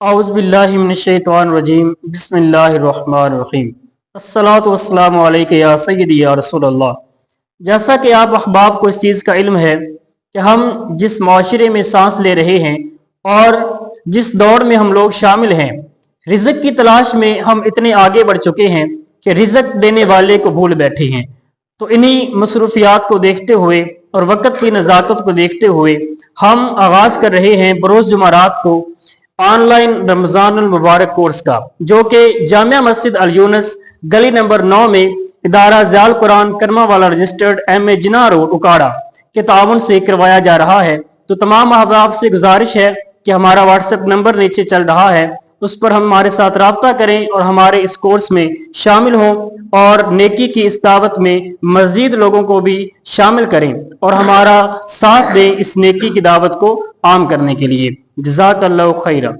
औज़ुबिल्लाहि मिनश्शैतानिर्रजीम बिस्मिल्लाहिर्रहमानिर्रहीम अस्सलातु वस्सलामु अलैका या सय्यदी या रसूलल्लाह। जैसा कि आप अहबाब को इस चीज़ का इल्म है कि हम जिस माशरे में सांस ले रहे हैं और जिस दौड़ में हम लोग शामिल हैं, रिज़्क की तलाश में हम इतने आगे बढ़ चुके हैं कि रिज़्क देने वाले को भूल बैठे हैं। तो इन्हीं मसरूफियात को देखते हुए और वक़्त की नज़ाकत को देखते हुए हम आगाज़ कर रहे हैं बरोज़ जुमारात को ऑनलाइन रमज़ान मुबारक कोर्स का, जो कि जामिया मस्जिद अल यूनुस गली नंबर 9 में इदारा ज़ियाल कुरान करमा वाला रजिस्टर्ड MA जिना रोड उकाड़ा के ताउन से करवाया जा रहा है। तो तमाम अहबाब से गुजारिश है कि हमारा व्हाट्सएप नंबर नीचे चल रहा है, उस पर हमारे साथ राब्ता करें और हमारे इस कोर्स में शामिल हों और नेकी की इस दावत में मज़ीद लोगों को भी शामिल करें और हमारा साथ दें इस नेकी की दावत को आम करने के लिए। जज़ाकल्लाहु खैरा।